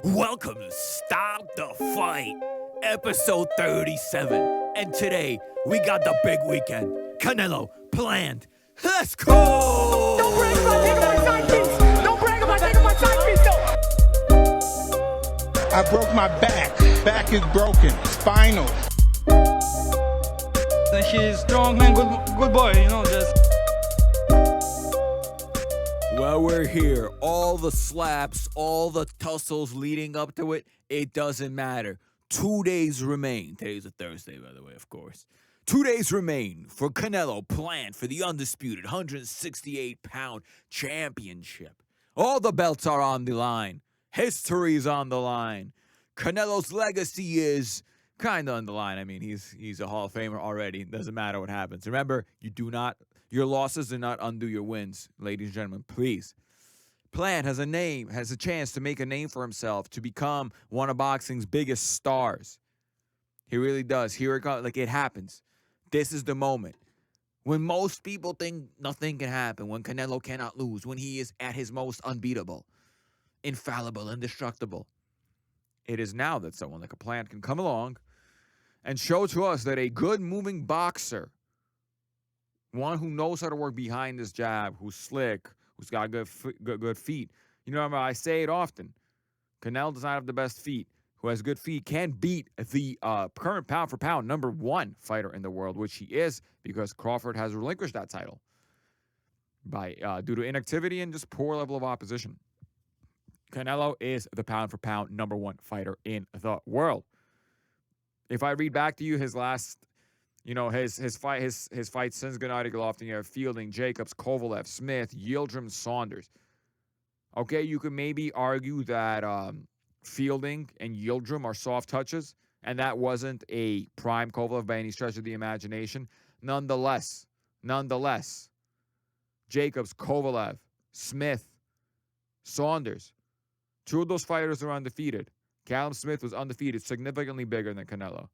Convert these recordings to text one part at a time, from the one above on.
Welcome to Stop the Fight, episode 37. And today, we got the big weekend. Canelo, Plant. Let's go! Don't brag about taking my side piece. Don't brag about taking my side piece, though. I broke my back. Back is broken. Spinal. And he's strong man, good boy, just. Well, we're here. All the slaps, all the tussles leading up to it, it doesn't matter. 2 days remain. Today's a Thursday, by the way, of course. 2 days remain for Canelo Plant for the undisputed 168-pound championship. All the belts are on the line. History's on the line. Canelo's legacy is kind of on the line. I mean, he's a Hall of Famer already. It doesn't matter what happens. Remember, your losses do not undo your wins, ladies and gentlemen. Please. Plant has a chance to make a name for himself, to become one of boxing's biggest stars. He really does. Here it comes. Like, it happens. This is the moment. When most people think nothing can happen, when Canelo cannot lose, when he is at his most unbeatable, infallible, indestructible, it is now that someone like a Plant can come along and show to us that a good moving boxer, one who knows how to work behind his jab, who's slick, who's got good feet. I say it often. Canelo does not have the best feet. Who has good feet can beat the current pound-for-pound number one fighter in the world, which he is, because Crawford has relinquished that title due to inactivity and just poor level of opposition. Canelo is the pound-for-pound number one fighter in the world. If I read back to you his last, his fights since Gennady Golovkin, you have Fielding, Jacobs, Kovalev, Smith, Yildirim, Saunders. Okay, you could maybe argue that Fielding and Yildirim are soft touches, and that wasn't a prime Kovalev by any stretch of the imagination. Nonetheless, Jacobs, Kovalev, Smith, Saunders, two of those fighters are undefeated. Callum Smith was undefeated, significantly bigger than Canelo.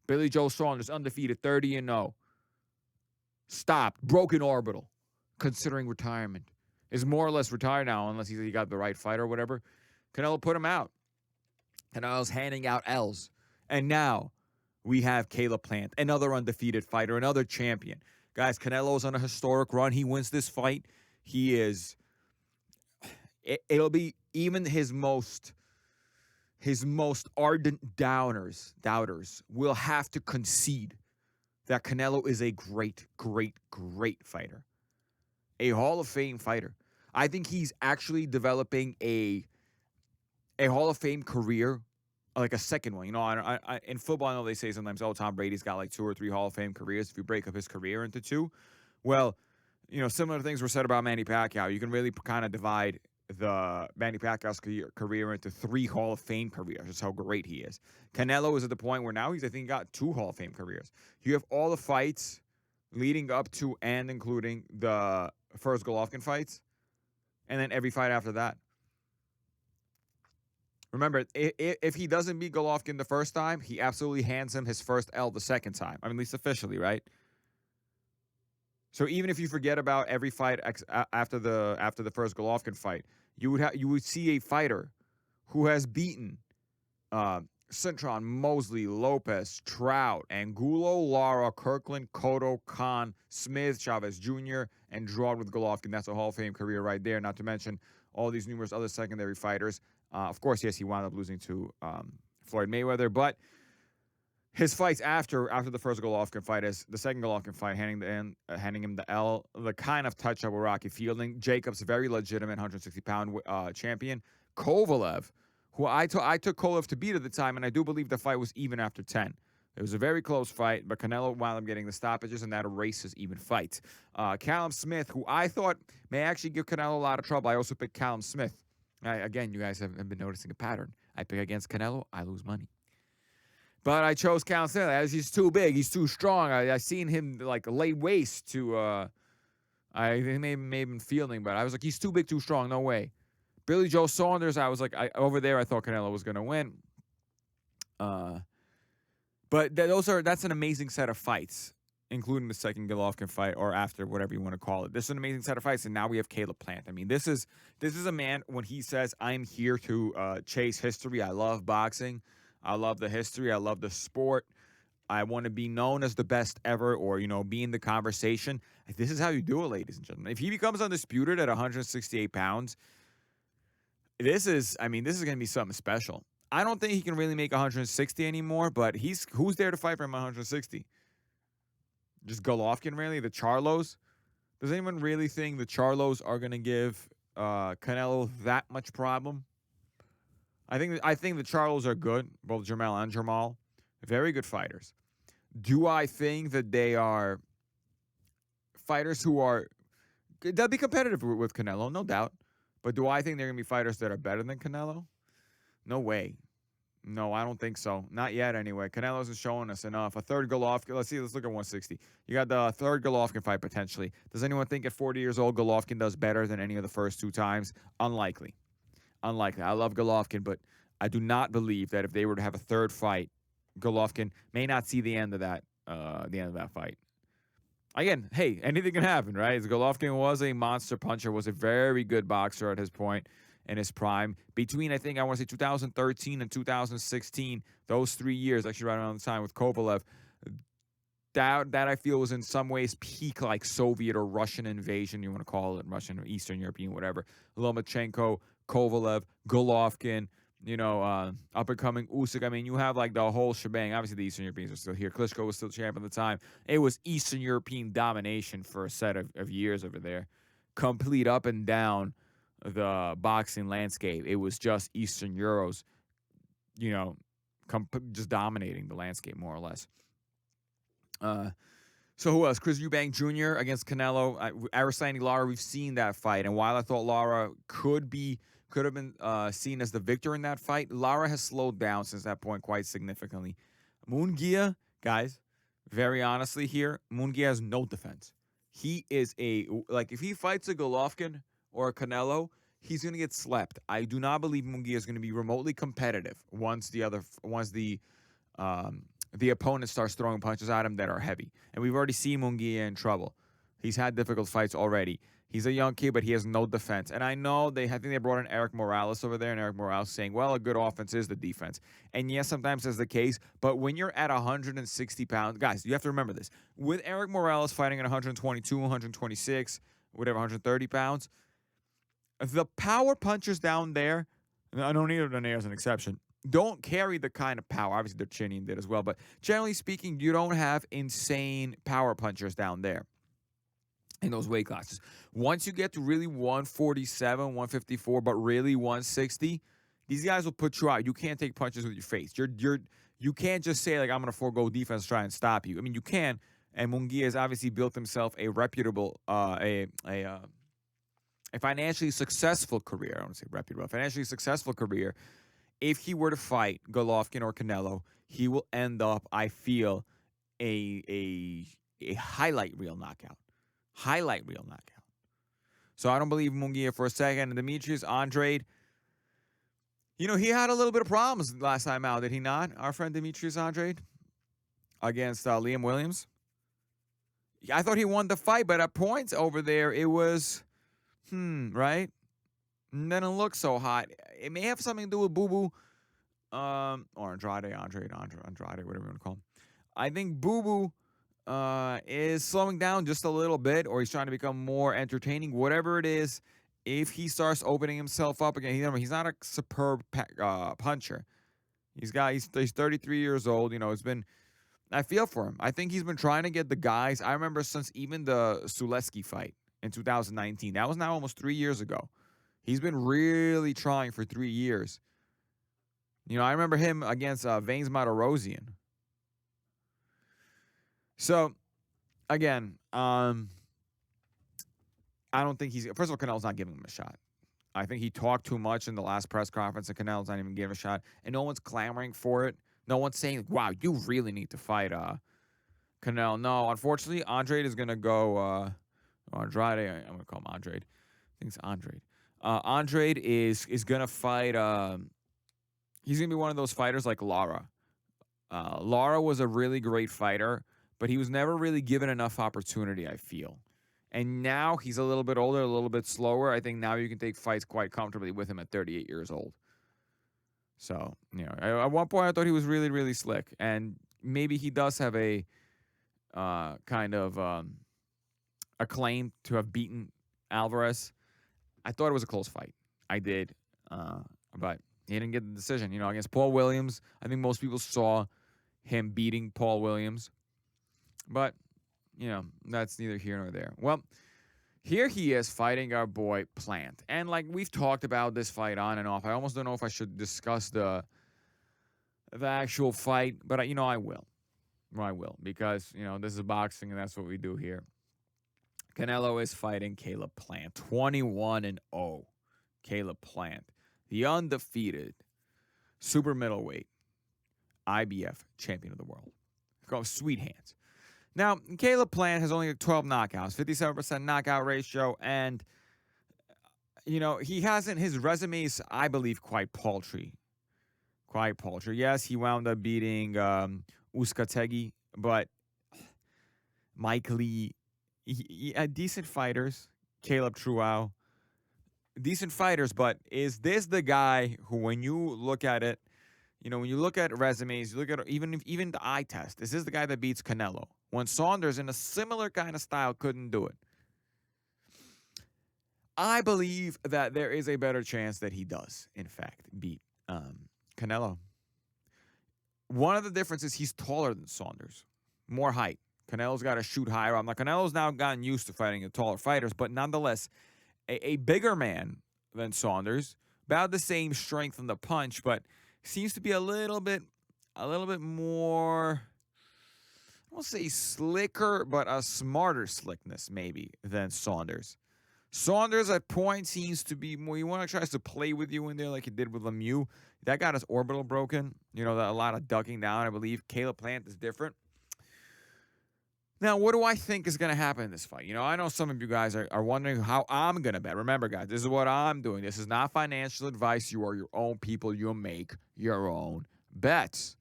Billy Joe Saunders, undefeated, 30-0. Stopped, broken orbital, considering retirement. Is more or less retired now, unless he got the right fight or whatever. Canelo put him out. Canelo's handing out L's. And now we have CaneloPlant, another undefeated fighter, another champion. Guys, Canelo's on a historic run. He wins this fight. It'll be even his most ardent doubters will have to concede that Canelo is a great, great, great fighter. A Hall of Fame fighter. I think he's actually developing a Hall of Fame career, like a second one. In football, I know they say sometimes, Tom Brady's got like 2 or 3 Hall of Fame careers if you break up his career into 2. Well, similar things were said about Manny Pacquiao. You can really kind of divide the Manny Pacquiao's career into 3 Hall of Fame careers. That's how great he is. Canelo is at the point where now I think, got 2 Hall of Fame careers. You have all the fights leading up to and including the first Golovkin fights, and then every fight after that. Remember, if he doesn't beat Golovkin the first time, he absolutely hands him his first L the second time. I mean, at least officially, right? So even if you forget about every fight after the first Golovkin fight, you would see a fighter who has beaten Cintron, Mosley, Lopez, Trout, Angulo, Lara, Kirkland, Cotto, Khan, Smith, Chavez Jr., and drawn with Golovkin. That's a Hall of Fame career right there, not to mention all these numerous other secondary fighters. Of course, yes, he wound up losing to Floyd Mayweather, but his fights after the first Golovkin fight is the second Golovkin fight, handing him the L, the kind of touch-up with Rocky Fielding. Jacobs, very legitimate 160-pound champion. Kovalev, who I took Kovalev to beat at the time, and I do believe the fight was even after 10. It was a very close fight, but Canelo wound up getting the stoppages, and that erases even fights. Callum Smith, who I thought may actually give Canelo a lot of trouble. I also picked Callum Smith. Again, you guys have been noticing a pattern. I pick against Canelo, I lose money. But I chose Callum Smith as he's too big. He's too strong. I seen him like lay waste to, I think maybe Fielding, but I was like, he's too big, too strong. No way. Billy Joe Saunders, I was like, over there, I thought Canelo was going to win. But that's an amazing set of fights. including the second Golovkin fight or after, whatever you want to call it. This is an amazing set of fights, and now we have CaneloPlant. I mean, this is a man when he says, "I'm here to chase history." I love boxing. I love the history. I love the sport. I want to be known as the best ever, or be in the conversation. This is how you do it, ladies and gentlemen. If he becomes undisputed at 168 pounds, this is going to be something special. I don't think he can really make 160 anymore, but who's there to fight for him at 160? Just Golovkin, really? The Charlos? Does anyone really think the Charlos are going to give Canelo that much problem? I think the Charlos are good, both Jermell and Jamal. Very good fighters. Do I think that they are fighters they'll be competitive with Canelo, no doubt. But do I think they're going to be fighters that are better than Canelo? No way. No, I don't think so. Not yet, anyway. Canelo isn't showing us enough. A third Golovkin. Let's look at 160. You got the third Golovkin fight, potentially. Does anyone think at 40 years old, Golovkin does better than any of the first two times? Unlikely. I love Golovkin, but I do not believe that if they were to have a third fight, Golovkin may not see the end of that fight. Again, hey, anything can happen, right? Golovkin was a monster puncher, was a very good boxer at his point in his prime. Between, I want to say 2013 and 2016, those 3 years, actually right around the time with Kovalev, that I feel was in some ways peak like Soviet or Russian invasion, you want to call it, Russian or Eastern European, whatever. Lomachenko, Kovalev, Golovkin, up and coming Usyk. I mean, you have like the whole shebang. Obviously, the Eastern Europeans are still here. Klitschko was still champ at the time. It was Eastern European domination for a set of years over there. Complete up and down the boxing landscape. It was just Eastern Euros, just dominating the landscape more or less. So who else? Chris Eubank Jr. against Canelo. Aristani Lara, we've seen that fight. And while I thought Lara could have been seen as the victor in that fight, Lara has slowed down since that point quite significantly. Munguia, guys, very honestly here, Munguia has no defense. He is if he fights a Golovkin or a Canelo, he's going to get slept. I do not believe Munguia is going to be remotely competitive once the opponent starts throwing punches at him that are heavy. And we've already seen Munguia in trouble. He's had difficult fights already. He's a young kid, but he has no defense. And I know I think they brought in Eric Morales over there, and Eric Morales saying, well, a good offense is the defense. And yes, sometimes that's the case, but when you're at 160 pounds, guys, you have to remember this. With Eric Morales fighting at 122, 126, whatever, 130 pounds, the power punchers down there, I don't need Donaire as an exception, don't carry the kind of power. Obviously, Darchinian did as well, but generally speaking, you don't have insane power punchers down there in those weight classes. Once you get to really 147, 154, but really 160, these guys will put you out. You can't take punches with your face. You can't just say, like, I'm going to forego defense, try and stop you. I mean, you can, and Munguia has obviously built himself a reputable, a financially successful career. I don't want to say reputable, a financially successful career. If he were to fight Golovkin or Canelo, he will end up, I feel, a highlight reel knockout. Highlight reel knockout. So I don't believe Munguia for a second. And Demetrius Andrade, he had a little bit of problems last time out, did he not? Our friend Demetrius Andrade against Liam Williams. I thought he won the fight, but at points over there, it was, right? And then it looked so hot. It may have something to do with Boo Boo, or Andrade, whatever you want to call him. I think Boo Boo is slowing down just a little bit, or he's trying to become more entertaining. Whatever it is, if he starts opening himself up again, he's not a superb puncher. He's 33 years old. I feel for him. I think he's been trying to get the guys. I remember since even the Suleski fight in 2019. That was now almost 3 years ago. He's been really trying for 3 years. I remember him against Vanes Martirosyan. So, again, I don't think first of all, Canelo's not giving him a shot. I think he talked too much in the last press conference, and Canelo's not even giving a shot. And no one's clamoring for it. No one's saying, wow, you really need to fight Canelo. No, unfortunately, Andrade is going to go, Andrade, I'm going to call him Andrade. I think it's Andrade. Andrade is going to fight, he's going to be one of those fighters like Lara. Lara was a really great fighter, but he was never really given enough opportunity, I feel. And now he's a little bit older, a little bit slower. I think now you can take fights quite comfortably with him at 38 years old. So, at one point I thought he was really, really slick. And maybe he does have a kind of a claim to have beaten Alvarez. I thought it was a close fight. I did. But he didn't get the decision. Against Paul Williams, I think most people saw him beating Paul Williams. But, that's neither here nor there. Well, here he is fighting our boy Plant. And like we've talked about this fight on and off. I almost don't know if I should discuss the actual fight, but I will. I will, because, this is boxing and that's what we do here. Canelo is fighting CaneloPlant, 21-0. CaneloPlant, the undefeated super middleweight IBF champion of the world. Called Sweet Hands. Now, CaneloPlant has only 12 knockouts, 57% knockout ratio, and, he hasn't, his resume is, I believe, quite paltry. Quite paltry. Yes, he wound up beating Uzcategui, but Mike Lee, he had decent fighters, Caleb Truau, decent fighters, but is this the guy who, when you look at it, when you look at resumes, you look at even the eye test, is this the guy that beats Canelo? When Saunders, in a similar kind of style, couldn't do it. I believe that there is a better chance that he does, in fact, beat Canelo. One of the differences, he's taller than Saunders. More height. Canelo's got to shoot higher. Canelo's now gotten used to fighting the taller fighters, but nonetheless, a bigger man than Saunders, about the same strength in the punch, but seems to be a little bit more, I won't say slicker, but a smarter slickness maybe than Saunders. Saunders at points seems to be more, tries to play with you in there like he did with Lemieux. That got his orbital broken. A lot of ducking down, I believe. CaneloPlant is different. Now, what do I think is going to happen in this fight? I know some of you guys are wondering how I'm going to bet. Remember, guys, this is what I'm doing. This is not financial advice. You are your own people. You make your own bets.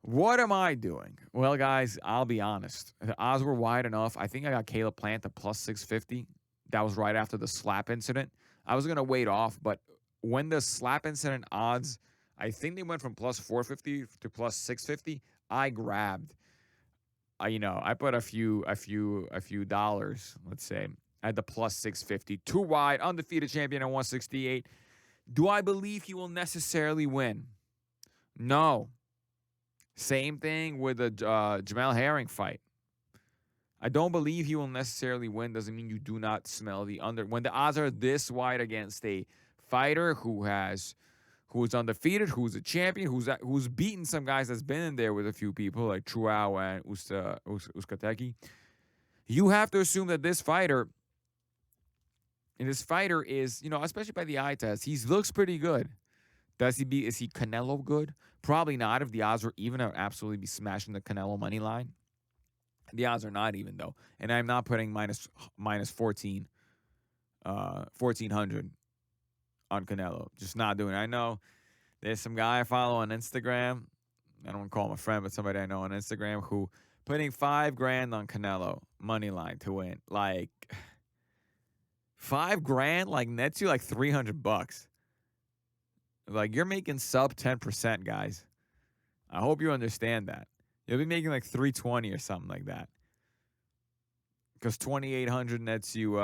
What am I doing? Well, guys, I'll be honest. The odds were wide enough. I think I got CaneloPlant at plus 650. That was right after the slap incident. I was going to wait off, but when the slap incident odds, I think they went from plus 450 to plus 650, I grabbed. I put a few dollars, let's say, at the plus 650. Too wide, undefeated champion at 168. Do I believe he will necessarily win? No. Same thing with the Jamel Herring fight. I don't believe he will necessarily win. Doesn't mean you do not smell the under. When the odds are this wide against a fighter who is undefeated, who's a champion, who's beaten some guys that's been in there with a few people like Truau and Uzcategui, you have to assume that this fighter is, especially by the eye test, he looks pretty good. Is he Canelo good? Probably not. If the odds were even, I would absolutely be smashing the Canelo money line. The odds are not even, though. And I'm not putting minus 1,400 on Canelo. Just not doing it. I know there's some guy I follow on Instagram. I don't want to call him a friend, but somebody I know on Instagram who putting $5,000 on Canelo money line to win. Like $5,000 like nets you like $300. Like you're making sub 10%, guys. I hope you understand that. You'll be making like 320 or something like that. Because 2,800 nets you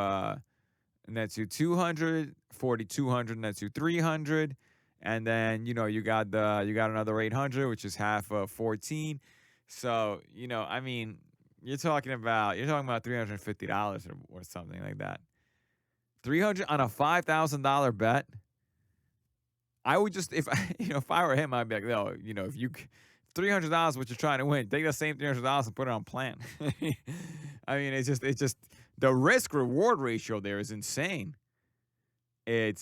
200, 4,200 nets you 300, and then you got another 800, which is half of 14. So you're talking about $350 or something like that. 300 on a $5,000 bet. I would just, if I were him, I'd be like, no, if you $300 what you're trying to win, take that same $300 and put it on Plant. It's just the risk reward ratio there is insane. You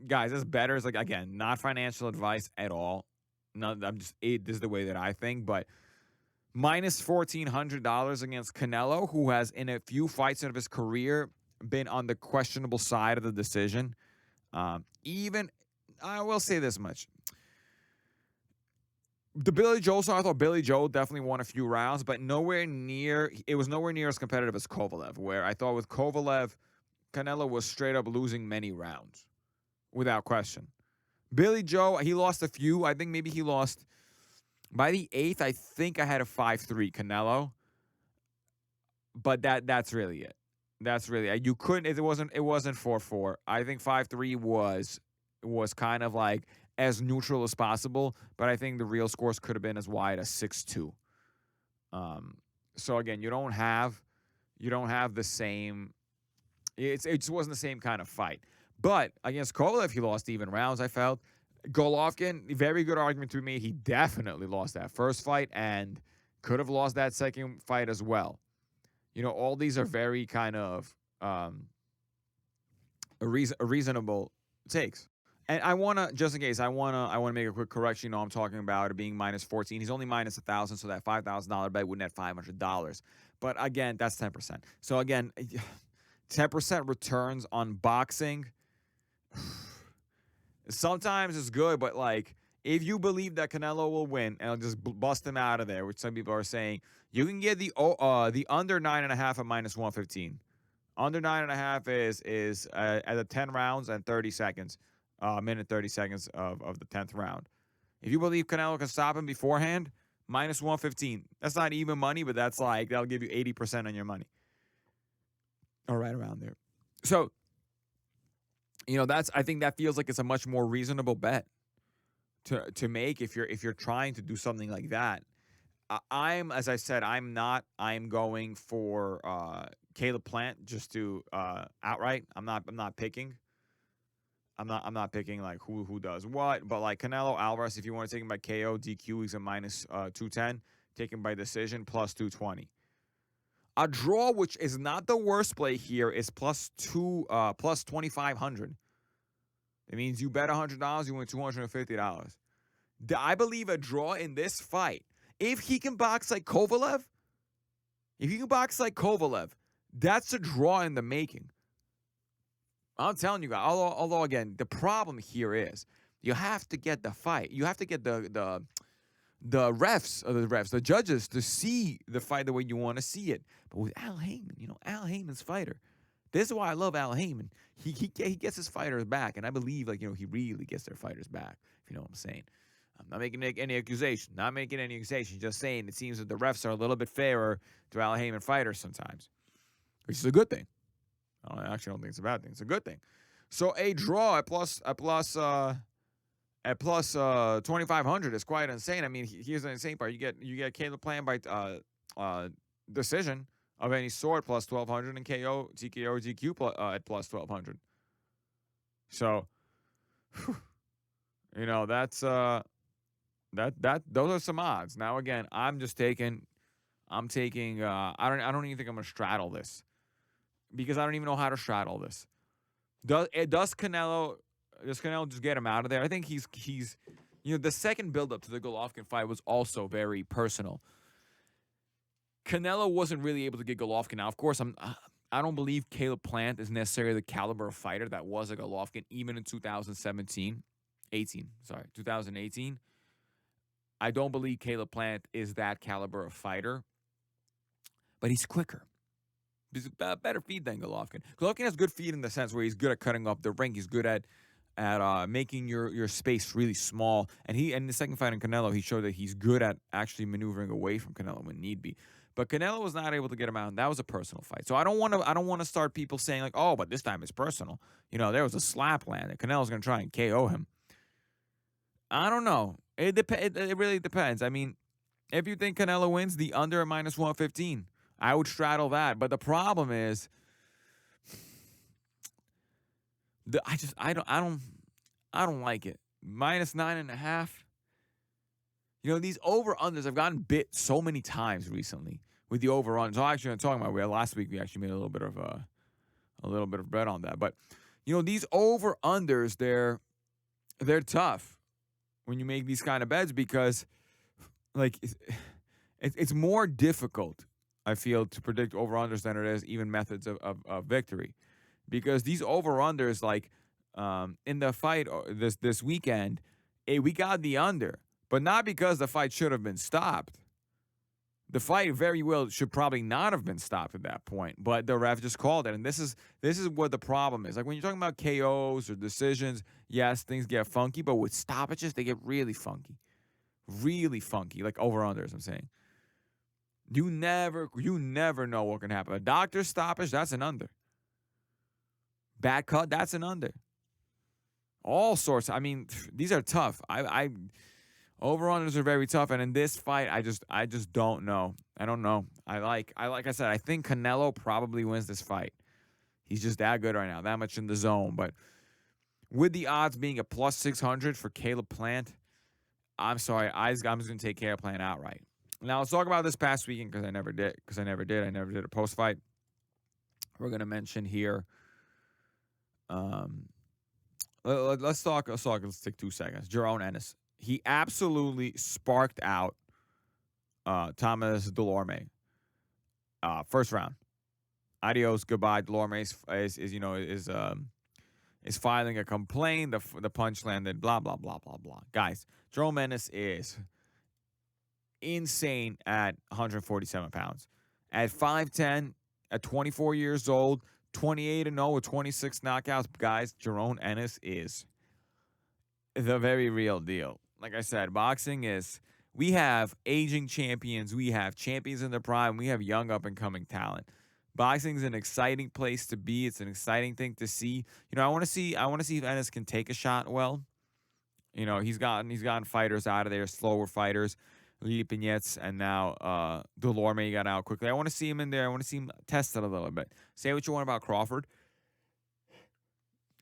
guys, as bettors, like, again, not financial advice at all. No, this is the way that I think, but minus $1,400 against Canelo, who has in a few fights of his career been on the questionable side of the decision. Even I will say this much. The Billy Joe song, I thought Billy Joe definitely won a few rounds, but it was nowhere near as competitive as Kovalev, where I thought with Kovalev, Canelo was straight up losing many rounds, without question. Billy Joe, he lost a few. I think maybe he lost, by the 8th, I think I had a 5-3 Canelo, but that's really it. That's really it. You couldn't, it wasn't 4-4. I think 5-3 was kind of like as neutral as possible, but I think the real scores could have been as wide as 6-2. So again, you don't have the same. It just wasn't the same kind of fight. But against Kovalev, he lost even rounds. I felt Golovkin, very good argument to be made. He definitely lost that first fight and could have lost that second fight as well. You know, all these are very kind of reasonable takes. And I wanna, just in case, I wanna make a quick correction. You know, I'm talking about it being minus 14. He's only minus 1,000, so that $5,000 bet would net $500. But again, that's 10%. So again, 10% returns on boxing. Sometimes it's good, but like if you believe that Canelo will win and I'll just bust him out of there, which some people are saying, you can get the under 9.5 at minus 115. Under 9.5 is at the 10 rounds and 30 seconds. Minute 30 seconds of the 10th round. If you believe Canelo can stop him beforehand, minus 115. That's not even money, but that's like, that'll give you 80% on your money. Or right around there. So, you know, I think that feels like it's a much more reasonable bet to make if you're trying to do something like that. As I said, I'm going for CaneloPlant just to outright. I'm not picking. I'm not picking like who does what, but like Canelo Alvarez, if you want to take him by KO, DQ, he's a minus 210. Take him by decision, plus 220. A draw, which is not the worst play here, is plus 2,500. It means you bet $100, you win $250. I believe a draw in this fight, if he can box like Kovalev, that's a draw in the making. I'm telling you guys, although again, the problem here is you have to get the fight. You have to get the judges to see the fight the way you want to see it. But with Al Heyman, you know, Al Heyman's fighter. This is why I love Al Heyman. He gets his fighters back, and I believe, like, you know, he really gets their fighters back, if you know what I'm saying. I'm not making any accusation. Just saying it seems that the refs are a little bit fairer to Al Heyman fighters sometimes, which is a good thing. I actually don't think it's a bad thing. It's a good thing. So a draw at plus 2,500 is quite insane. I mean, here's the insane part: you get CaneloPlant by decision of any sort plus 1,200, and KO, TKO, or DQ at plus 1,200. So, you know, that's those are some odds. Now again, I'm taking. I don't even think I'm gonna straddle this, because I don't even know how to straddle this. Does Canelo just get him out of there? I think he's you know, the second build-up to the Golovkin fight was also very personal. Canelo wasn't really able to get Golovkin out. Of course, I don't believe CaneloPlant is necessarily the caliber of fighter that was a Golovkin, even in 2018. I don't believe CaneloPlant is that caliber of fighter, but he's quicker. He's a better feed than Golovkin. Golovkin has good feed in the sense where he's good at cutting up the ring. He's good at making your space really small. And in the second fight in Canelo, he showed that he's good at actually maneuvering away from Canelo when need be. But Canelo was not able to get him out, and that was a personal fight. So I don't want to start people saying like, oh, but this time it's personal. You know, there was a slap land, and Canelo's going to try and KO him. I don't know. It really depends. I mean, if you think Canelo wins, the under at minus 115. I would straddle that, but the problem is, I don't like it. Minus 9.5. You know, these over-unders have gotten bit so many times recently with the over-unders. So actually, I'm talking about last week. We actually made a little bit of bet on that. But you know, these over-unders, they're tough when you make these kind of bets, because like it's more difficult, I feel, to predict over-unders than it is even methods of victory. Because these over-unders, like in the fight this weekend, we got the under, but not because the fight should have been stopped. The fight very well should probably not have been stopped at that point, but the ref just called it. And this is what the problem is. Like when you're talking about KOs or decisions, yes, things get funky, but with stoppages, they get really funky. Really funky, like over-unders, I'm saying. You never know what can happen. A doctor's stoppage, that's an under. Bad cut, that's an under. All sorts. I mean, these are tough. Over-unders are very tough, and in this fight, I just don't know. I don't know. Like I said, I think Canelo probably wins this fight. He's just that good right now, that much in the zone. But with the odds being a plus 600 for CaneloPlant, I'm sorry, I'm just gonna take CaneloPlant outright. Now let's talk about this past weekend because I never did. I never did a post fight. We're gonna mention here. Let's talk. Let's take 2 seconds. Jerome Ennis. He absolutely sparked out Thomas Delorme. First round. Adios, goodbye. Delorme is filing a complaint. The punch landed. Blah blah blah blah blah. Guys, Jerome Ennis is insane at 147 pounds. At 5'10", at 24 years old, 28-0 with 26 knockouts. Guys, Jerome Ennis is the very real deal. Like I said, boxing is, we have aging champions, we have champions in their prime, we have young up-and-coming talent. Boxing is an exciting place to be. It's an exciting thing to see. You know, I want to see if Ennis can take a shot well. You know, he's gotten fighters out of there, slower fighters, Lili Piñets, and now Delorme got out quickly. I want to see him in there. I want to see him test it a little bit. Say what you want about Crawford.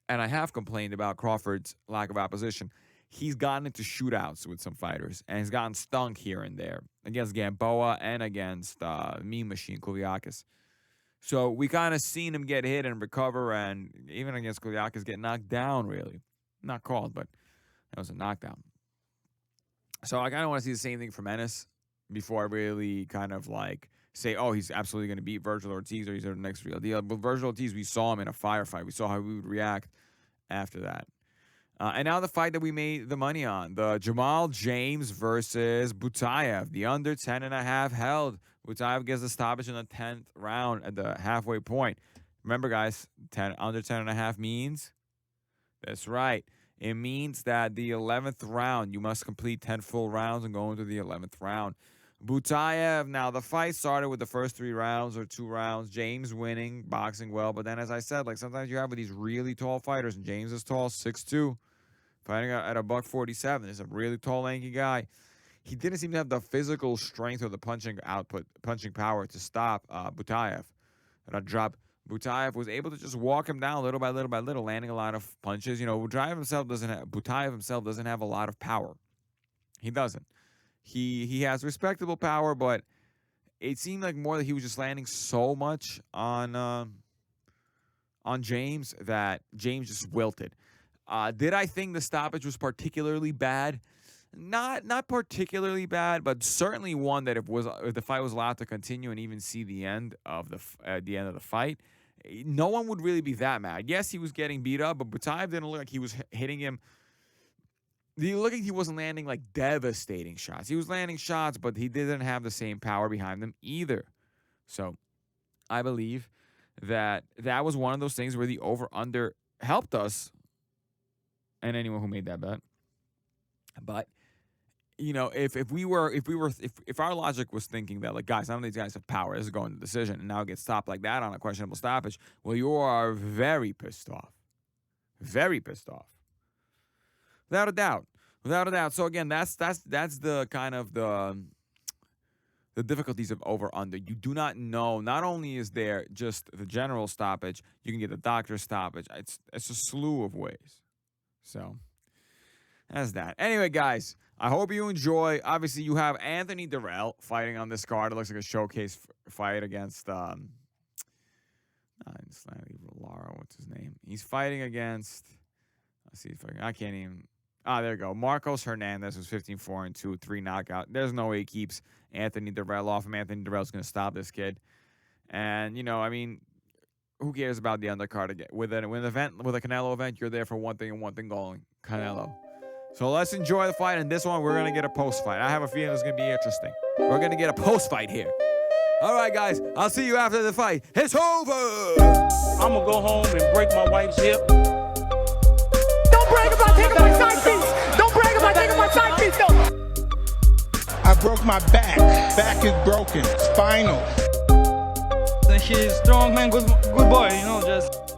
And I have complained about Crawford's lack of opposition. He's gotten into shootouts with some fighters, and he's gotten stunk here and there against Gamboa and against Mean Machine Kouliakis. So we kind of seen him get hit and recover, and even against Kouliakis get knocked down, really. Not called, but that was a knockdown. So I kind of want to see the same thing from Ennis before I really kind of like say, oh, he's absolutely going to beat Virgil Ortiz or he's the next real deal. But Virgil Ortiz, we saw him in a firefight. We saw how he would react after that. And now the fight that we made the money on, the Jamal James versus Butayev, the under 10.5 held. Butayev gets the stoppage in the 10th round at the halfway point. Remember, guys, under 10.5 means, that's right, it means that the 11th round, you must complete 10 full rounds and go into the 11th round. Butayev, now the fight started with the first 3 rounds or 2 rounds. James winning, boxing well. But then, as I said, like sometimes you have with these really tall fighters, and James is tall, 6'2", fighting at a $147. He's a really tall, lanky guy. He didn't seem to have the physical strength or the punching power to stop Butayev. And a drop. Butayev was able to just walk him down little by little, landing a lot of punches. You know, Butayev himself doesn't have a lot of power. He doesn't. He has respectable power, but it seemed like more that he was just landing so much on James that James just wilted. Did I think the stoppage was particularly bad? Not particularly bad, but certainly one that if the fight was allowed to continue and even see the end of the fight, no one would really be that mad. Yes, he was getting beat up, but Butayev didn't look like he was hitting him. He looked like he wasn't landing like devastating shots. He was landing shots, but he didn't have the same power behind them either. So I believe that was one of those things where the over-under helped us and anyone who made that bet. But you know, if our logic was thinking that, like, guys, none of these guys have power, this is going to decision, and now it gets stopped like that on a questionable stoppage, well, you are very pissed off. Very pissed off. Without a doubt. So again, that's the kind of the difficulties of over-under. You do not know. Not only is there just the general stoppage, you can get the doctor's stoppage. It's a slew of ways. So that's that. Anyway, guys, I hope you enjoy. Obviously, you have Anthony Durrell fighting on this card. It looks like a showcase fight against Lara. What's his name? He's fighting against. Let's see if I can't even. There you go. Marcos Hernandez was 15-4-2, 3 knockout. There's no way he keeps Anthony Durrell off him. Anthony Durrell's going to stop this kid. And, you know, I mean, who cares about the undercard again? With a Canelo event, you're there for one thing and one thing only, Canelo. So let's enjoy the fight. And this one, we're going to get a post-fight. I have a feeling it's going to be interesting. We're going to get a post-fight here. All right, guys. I'll see you after the fight. It's over. I'm going to go home and break my wife's hip. Don't brag about taking my side piece. Don't brag about taking my side piece, though. I broke my back. Back is broken. Spinal. He's strong man, good boy, just.